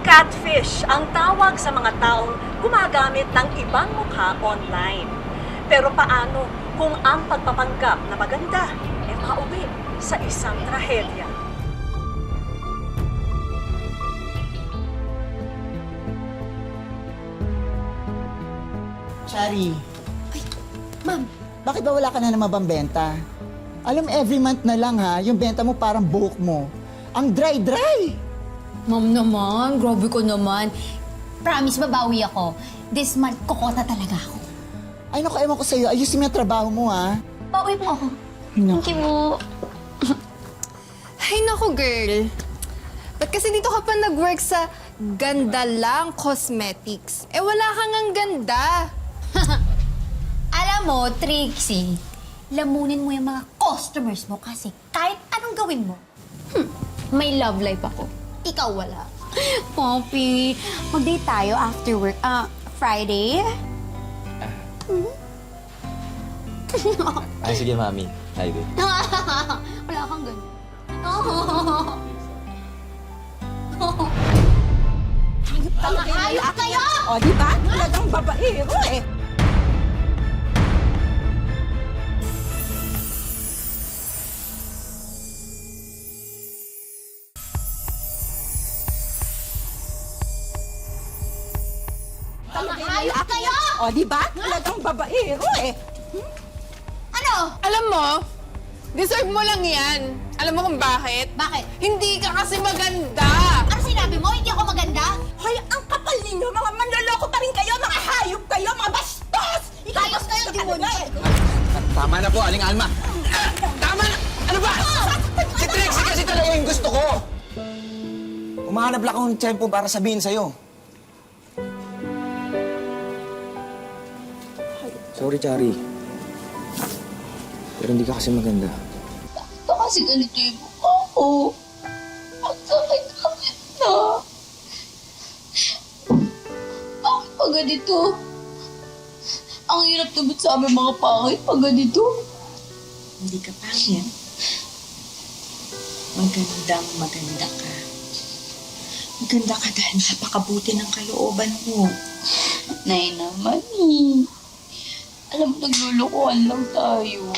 Catfish ang tawag sa mga taong gumagamit ng ibang mukha online. Pero paano kung ang pagpapanggap na maganda ay mauwi sa isang trahedya? Shari, Ma'am, bakit ba wala ka na naman benta? Alam, every month na lang ha, yung benta mo parang buhok mo. Ang dry-dry! ma'am naman, grabe ko naman. Promise, babawi ako. This month, kokota talaga ako. Ay naku, ewan ko sa'yo, ayusin mo yung trabaho mo ha. Bawi mo ako. Naku. Thank you. Ay, naku, girl. Ba't kasi dito ka pa nag-work sa Ganda Lang Cosmetics? Eh, wala kang ang ganda. Alam mo, Trixie, lamunin mo yung mga customers mo kasi kahit anong gawin mo, may love life ako. Ikaw wala. Poppy, mag-date tayo after work. Friday? Ay, sige, mami. Tayo din. Wala kang ganun. Hayop kayo! O, di ba? Talagang babaero eh. Hayop kayo! O, di ba? Talagang babaero eh. Ano? Alam mo, deserve mo lang yan. Alam mo kung bakit? Bakit? Hindi ka kasi maganda. Ano sinabi mo? Hindi ako maganda? Hoy, ang kapal ninyo, mga manloloko pa rin kayo, mga hayop kayo, mga bastos! Hayop kayo, demonyo! Tama na po, Aling Alma. Tama na! Ano ba? Si Trixie kasi talaga yung gusto ko. Umahanap lang akong tiyempo para sabihin sa'yo. Sorry, Chari. Pero hindi ka kasi maganda. Ito kasi ganito yung mukha ko. Ang sakit-sakit na. Bakit pa ganito? Ang hirap tubot sa aming mga pangit pag ganito. Hindi ka pangit. Magandang maganda ka. Maganda ka dahil napakabuti ng kalooban mo. Nay naman eh. Alam mo, naglulukuhan lang tayo.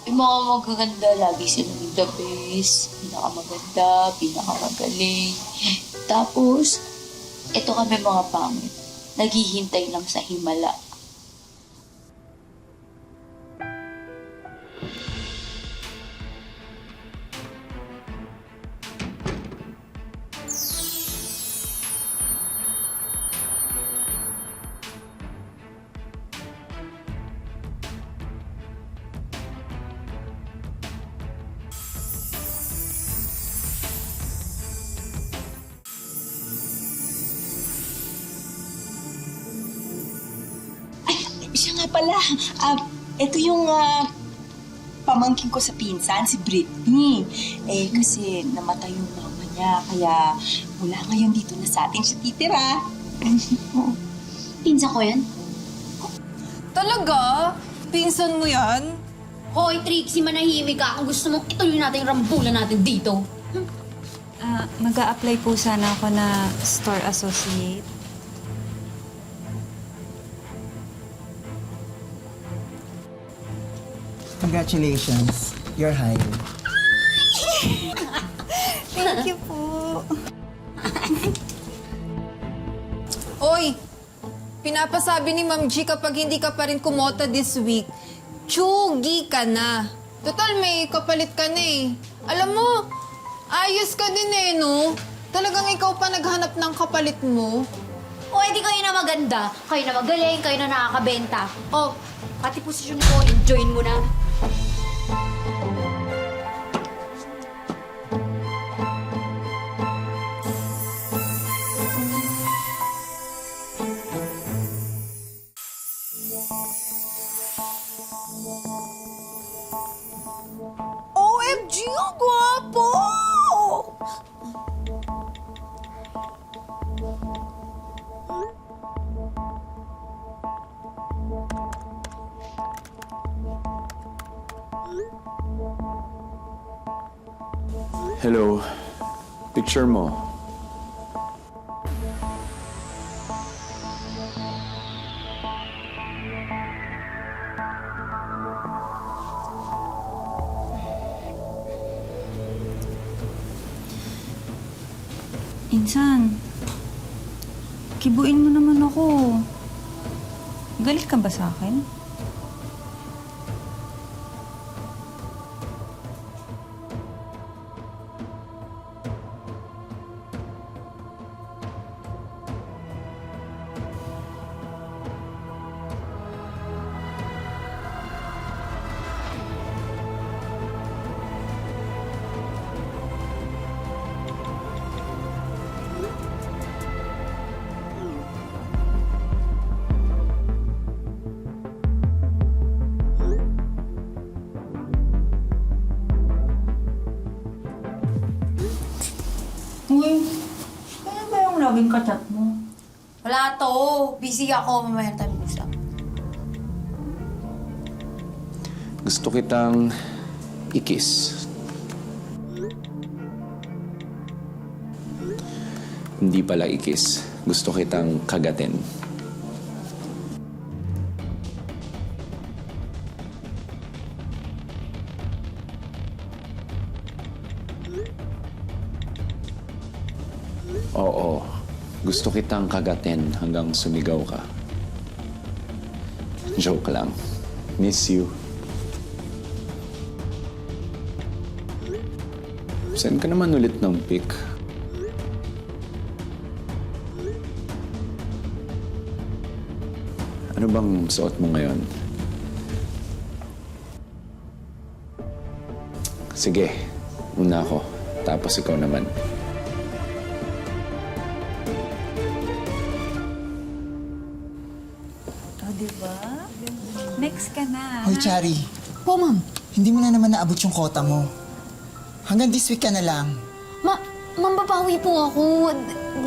Yung mga magaganda, lagi silang the best. Pinakamaganda, pinakamagaling. Tapos, eto kami mga pangit. Naghihintay lang sa himala. Siya nga pala, ito yung pamangkin ko sa pinsan, si Britney. Eh, kasi namatay yung mama niya, kaya wala ngayon dito na sa atin siya titira. Pinsa ko yan? Talaga? Pinsan mo yan? Hoy, Trixie, manahimik ka. Kung gusto mong ituloy natin yung rambulan natin dito. Mag-a-apply po sana ako na store associate. Congratulations, you're hired. Thank you po. Oy, pinapasabi ni Ma'am G kapag hindi ka pa rin kumota this week, tsugi ka na. Total, may kapalit ka na eh. Alam mo, ayos ka din eh, no? Talagang ikaw pa naghanap ng kapalit mo. O, edi kayo na maganda. Kayo na magaling, kayo na nakakabenta. O, pati posisyon ko, enjoyin mo na. OMG, ang gwapo! Hello. Picture mo. Insan, kibuin mo naman ako. Galit ka ba sa akin? Uy, kaya ba yung laging kachat mo? Wala to. Busy ako. Mamaya tayo mag-usap. Gusto kitang i-kiss. Hindi pala i-kiss. Gusto kitang kagatin. Oo. Gusto kitang kagatin hanggang sumigaw ka. Joke lang. Miss you. Send ka naman ulit ng pic. Ano bang suot mo ngayon? Sige, una ako. Tapos ikaw naman. O, diba? Next ka na. Hoy, Chari. Po, ma'am. Hindi mo na naman naabot yung quota mo. Hanggang this week ka na lang. Ma'am, babawi po ako.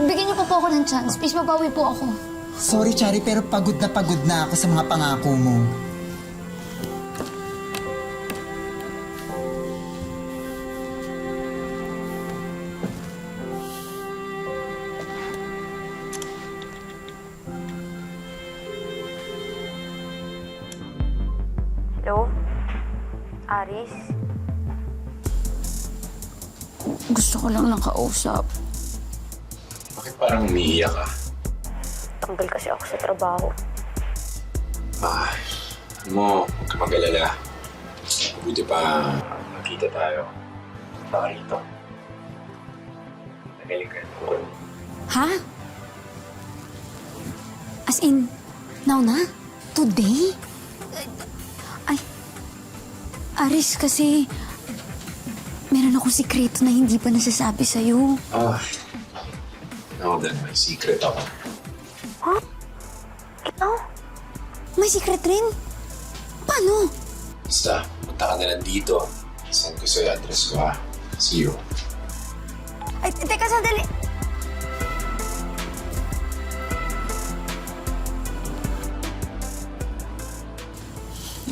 Bigyan niyo po ako ng chance. Please, babawi po ako. Sorry, Chari, pero pagod na ako sa mga pangako mo. Hello? Aris? Gusto ko lang nakausap. Bakit parang umiiyak ka? Tanggal kasi ako sa trabaho. Alam mo, huwag ka mag-alala. Buti pa magkita tayo. Baka rito. Nagaling ka. Ha? As in, now na? Today? Ay, Aris, kasi meron akong sikreto na hindi pa nasasabi sa'yo. Now then, may secret ako. Ikaw? May secret rin? Paano? Basta, punta ka na lang dito. Send ko sa'yo address ko, ha? See you. Ay, teka, sandali.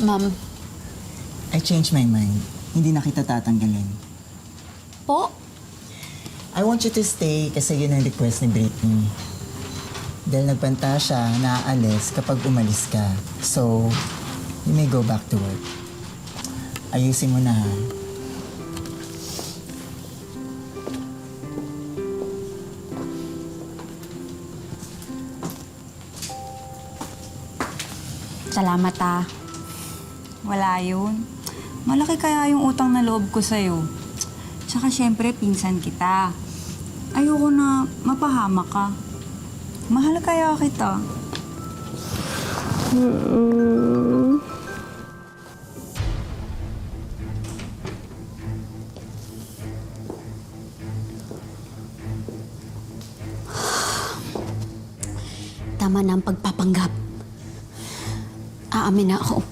Ma'am. I changed my mind. Hindi na kita tatanggalin. Po? I want you to stay kasi yun ang request ni Britney. Dahil nagbanta siya, naaalis kapag umalis ka. So, you may go back to work. Ayusin mo na, ha? Salamat ah. Wala yun. Malaki kaya yung utang na loob ko sa'yo. Tsaka syempre, pinsan kita. Ayoko na mapahamak ka. Mahal kaya kita. Tama na ang pagpapanggap. Aamin na ako.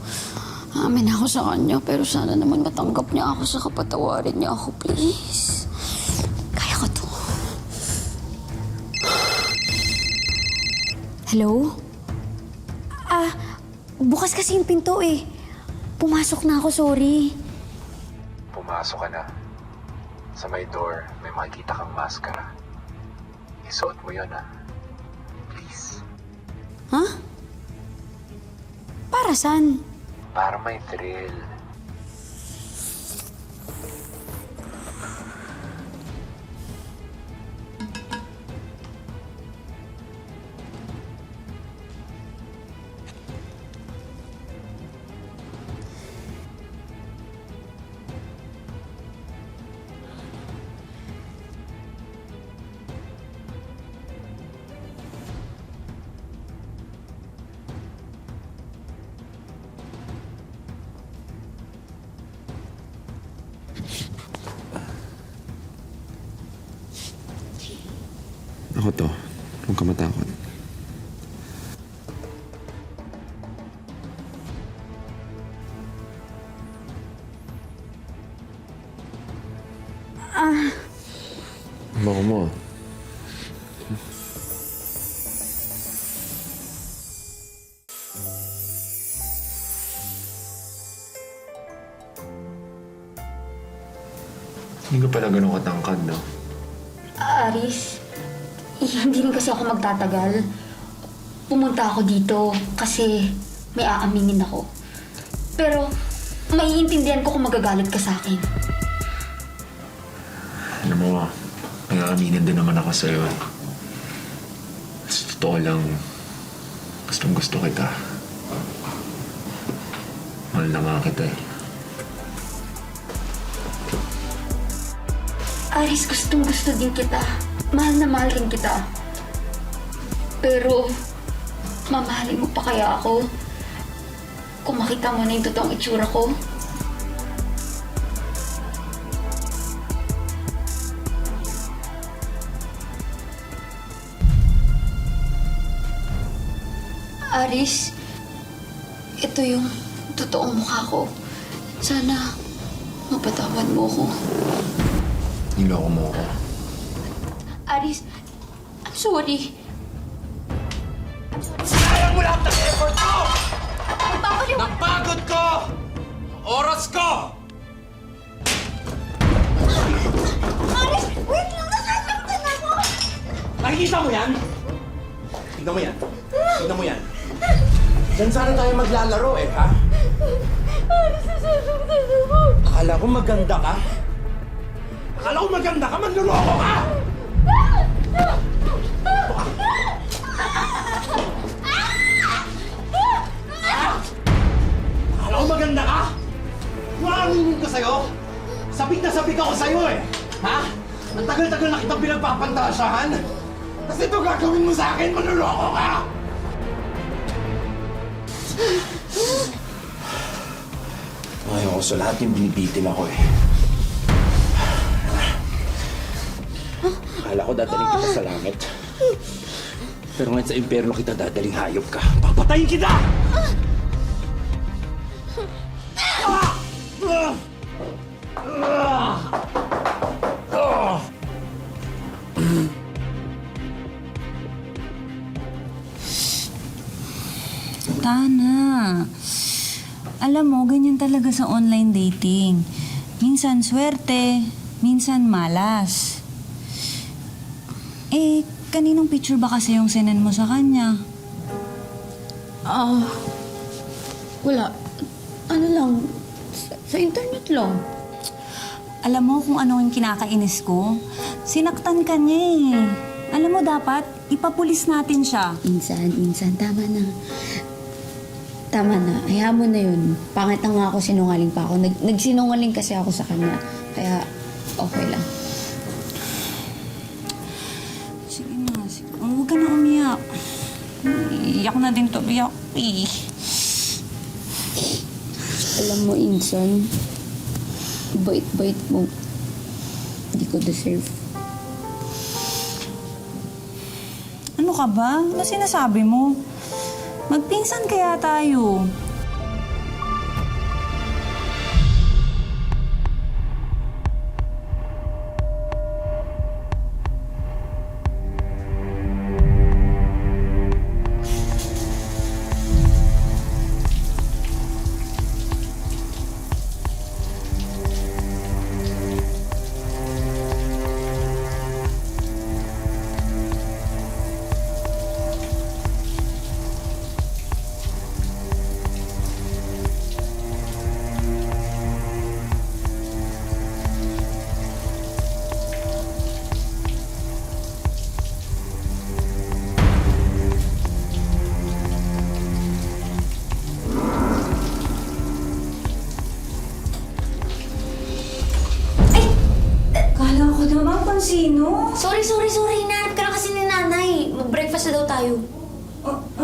Aamin na ako sa kanya, pero sana naman matanggap niya ako sa kapatawarin niya ako, please. Kaya ko to. Hello? Bukas kasi yung pinto eh. Pumasok na ako, sorry. Pumasok ka na. Sa may door, may makikita kang maskara. Isuot mo yun, ha? Please. Ha? Para saan? Para may thrill. Ako to. Huwag ka matakot. Bako mo. Hindi ko pala ganun katangkad, no? Aris, hindi rin kasi ako magtatagal. Pumunta ako dito kasi may aaminin ako. Pero maiintindihan ko kung magagalit ka sa akin. Alam mo, nag-aaminin din naman ako sa'yo. Sa totoo lang, gustong gusto kita. Mahal na nga kita eh. Aris, gustong gusto din kita. Mahal na mahal rin kita. Pero, mamahalin mo pa kaya ako? Kung makita mo na yung totoong itsura ko? Aris, ito yung totoong mukha ko. Sana mapatawad mo ko. Niloko mo ako. Aris, I'm sorry. Sayang mo lahat ng effort ko! Magpapaliw... Napagod ko! Oras ko! Aris, wait lang! Nasasaktan ako! Nakikita mo yan? Tignan mo yan. Tignan mo yan. Diyan sana tayo maglalaro eh, ha? Aris, nasasaktan ako! Akala ko maganda ka? Akala ko maganda ka? Manluloko ka! Akala ko maganda ka? Maaminin ko sa'yo? Sabik na sabik ako sa'yo eh! Ha? Ang tagal-tagal na kitang pinagpapantasyahan! Kasi ito gagawin mo sa akin, manluloko ka! Ayaw ko sa lahat yung binibitin ako eh. Akala ko dadaling kita sa langit. Pero ngayon sa impyerno kita dadaling hayop ka. Papatayin kita! Tana. Alam mo, ganyan talaga sa online dating. Minsan swerte, minsan malas. Eh, kaninong picture ba kasi yung sinend mo sa kanya? Wala. Ano lang, sa internet lang. Alam mo kung ano yung kinakainis ko? Sinaktan ka niya eh. Alam mo, dapat ipapulis natin siya. Insan, tama na. Tama na, hayaan mo na yun. Pangit na nga ako, sinungaling pa ako. Nagsinungaling kasi ako sa kanya. Kaya, okay lang. Sige na, sige. Huwag ka na umiyak. Iyak na din to, iyak. Alam mo, Insan, bait-bait mo. Hindi ko deserve. Ano ka ba? Ano sinasabi mo? Magpinsan kaya tayo. kung sino. Sorry. Hinahanap ka na kasi ni nanay. Mag-breakfast na daw tayo.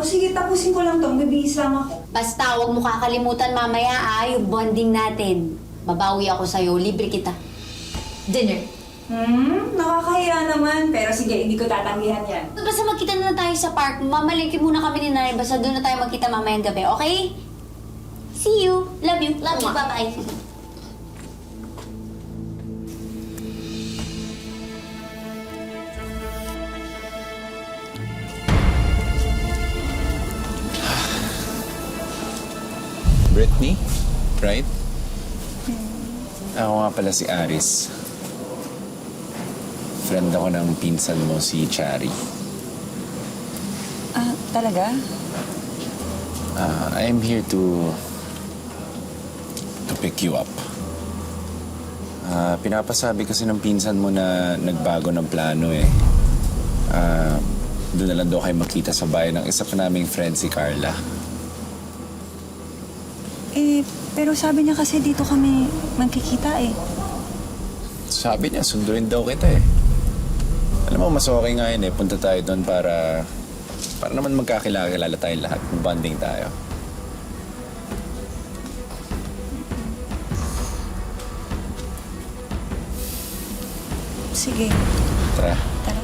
Sige, tapusin ko lang to. Bibihis lang ako. Basta, huwag mo kakalimutan mamaya yung bonding natin. Babawi ako sa'yo. Libre kita. Dinner. Nakakahiya naman. Pero sige, hindi ko tatanggihan yan. Basta magkita na tayo sa park. Mamalingki muna kami ni nanay. Basta doon na tayo magkita mamayang gabi, okay? See you. Love you. Love you. Bye-bye. Brittany? Right? Ako nga pala si Aris. Friend ako ng pinsan mo, si Chari. Talaga? I'm here to pick you up. Pinapasabi kasi ng pinsan mo na nagbago ng plano eh. Doon na lang daw kayo makita sa bahay ng isa pa naming friend, si Carla. Pero sabi niya kasi dito kami magkikita eh. Sabi niya, sunduin daw kita eh. Alam mo, mas okay nga yun eh. Punta tayo doon para naman magkakilala tayong lahat. Bonding tayo. Sige. Tara. Tara.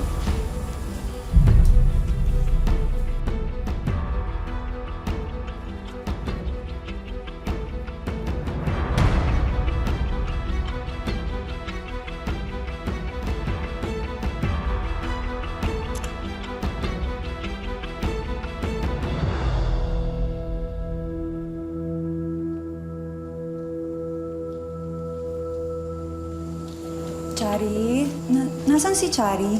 Chari? Nasaan si Chari?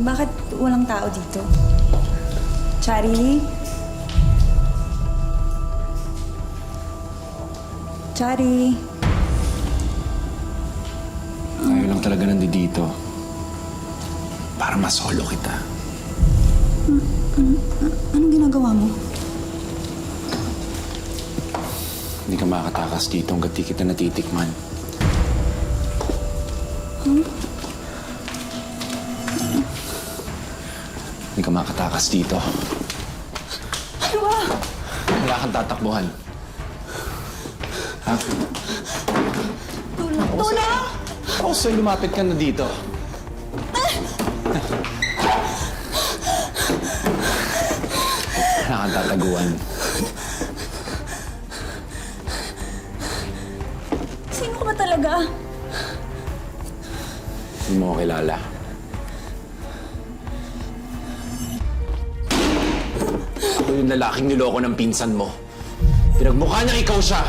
Bakit walang tao dito? Chari? Chari? Tayo lang talaga nandito. Para masolo kita. Anong ginagawa mo? Hindi ka makatakas dito hanggat di kita natitikman. Hindi ka makatakas dito. Ano ba? Wala kang tatakbuhan. Ha? Tulong! Ako sa'yo lumapit ka na dito. Wala kang tataguan. Sino ka ba talaga? Hindi mo ako kilala. Ako yung lalaking niloko ng pinsan mo. Pinagmukha niyang ikaw siya.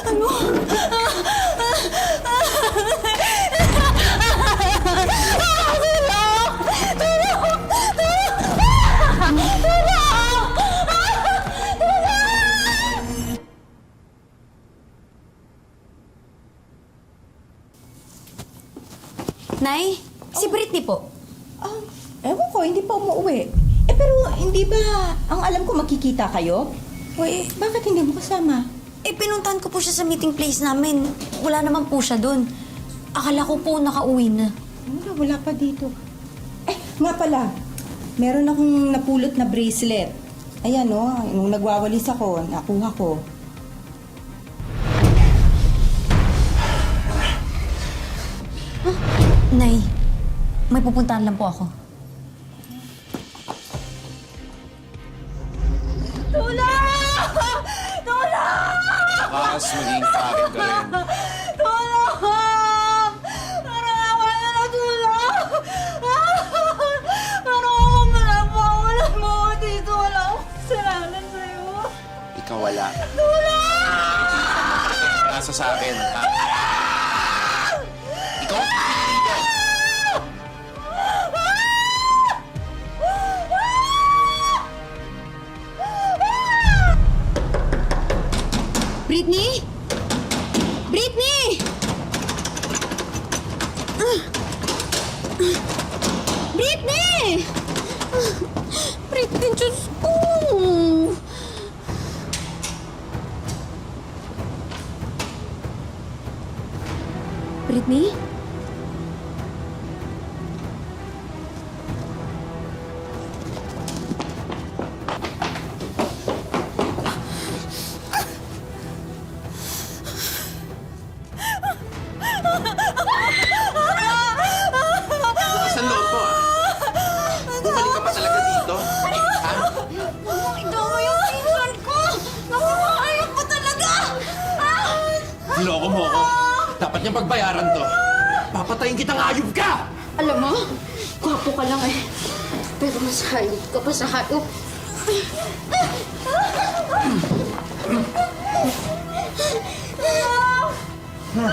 Ano? Nay, si Brittany po. Ewan ko, hindi pa umuwi. Pero hindi ba ang alam ko makikita kayo? Uy, Bakit hindi mo kasama? pinuntahan ko po siya sa meeting place namin. Wala naman po siya doon. Akala ko po nakauwi na. Wala pa dito. Nga pala, meron akong napulot na bracelet. Ayan, nung nagwawalis ako, nakuha ko. Nay, may pupuntahan lang po ako. Lakas maging kain ka rin. Ikaw wala. Nasa sa akin, ha? Ikaw ang pipili dito. Brittany? Brittany! Brittany! Brittany, Diyos ko! Brittany? Lakas ang loob mo, ah. Bumalik ka pa talaga dito. Ha? Ito mo yung pinsan ko! Nakakayok mo talaga! Niloko mo ako. Dapat niyang pagbayaran to. Papatayin kitang ayub ka! Alam mo, gwapo ka lang eh. Pero mas hayop ka pa sa hayop. No!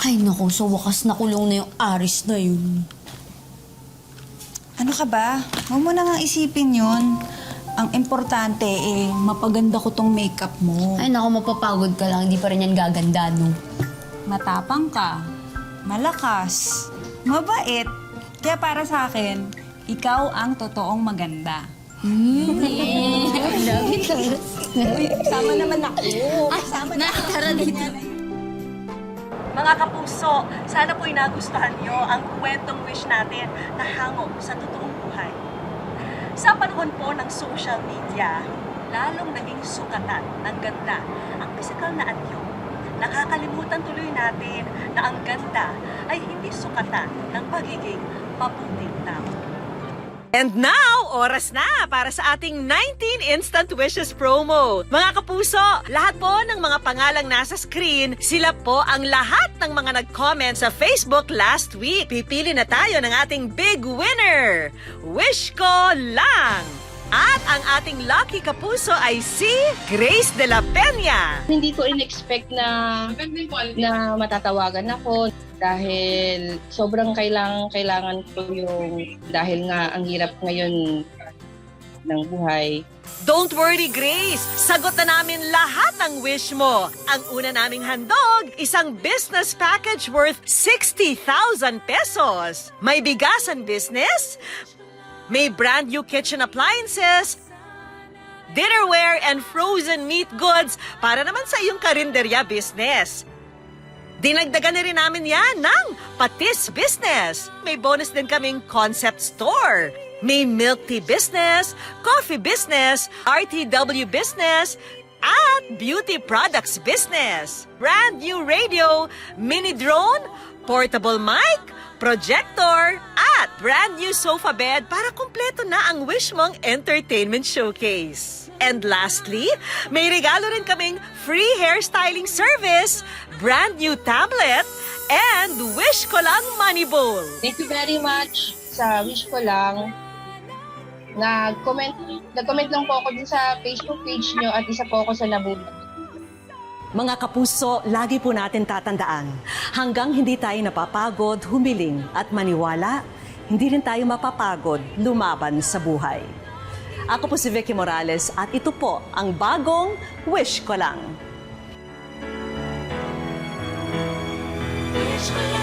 Ay naku, sa wakas nakulong na yung Aris na yun. Ano ka ba? Huwag mo na nga isipin yun. Ang importante mapaganda ko tong makeup mo. Ay naku, mapapagod ka lang. Hindi pa rin yan gaganda, no? Matapang ka, malakas, mabait. Kaya para sa akin, ikaw ang totoong maganda. Sama naman ako. Sama na Tara dito. Mga kapuso, sana po'y nagustuhan nyo ang kwentong wish natin na hango sa totoong buhay. Sa panahon po ng social media, lalong naging sukatan ng ganda ang pisikal na anyo. Nakakalimutan tuloy natin na ang ganda ay hindi sukatan ng pagiging mabuting tao. And now, oras na para sa ating 19 Instant Wishes promo. Mga kapuso, lahat po ng mga pangalang nasa screen, sila po ang lahat ng mga nag-comment sa Facebook last week. Pipili na tayo ng ating big winner. Wish ko lang! At ang ating lucky kapuso ay si Grace de la Peña. Hindi ko in-expect na matatawagan ako dahil sobrang kailangan ko yung dahil nga ang hirap ngayon ng buhay. Don't worry, Grace. Sagot na namin lahat ng wish mo. Ang una naming handog, isang business package worth 60,000 pesos. May bigasan business, may brand new kitchen appliances, dinnerware, and frozen meat goods para naman sa iyong karinderya business. Dinagdagan na rin namin yan ng patis business. May bonus din kaming concept store. May milk tea business, coffee business, RTW business, at beauty products business. Brand new radio, mini drone, portable mic, projector, at brand new sofa bed para kumpleto na ang wish mong entertainment showcase. And lastly, may regalo rin kaming free hairstyling service, brand new tablet, and Wish Ko Lang Money Bowl. Thank you very much sa wish ko lang. Nag-comment lang po ako din sa Facebook page nyo at isa po ako sa nabulat. Mga kapuso, lagi po natin tatandaan, hanggang hindi tayo napapagod, humiling at maniwala, hindi rin tayo mapapagod lumaban sa buhay. Ako po si Vicky Morales at ito po ang bagong Wish Ko Lang. Wish ko lang.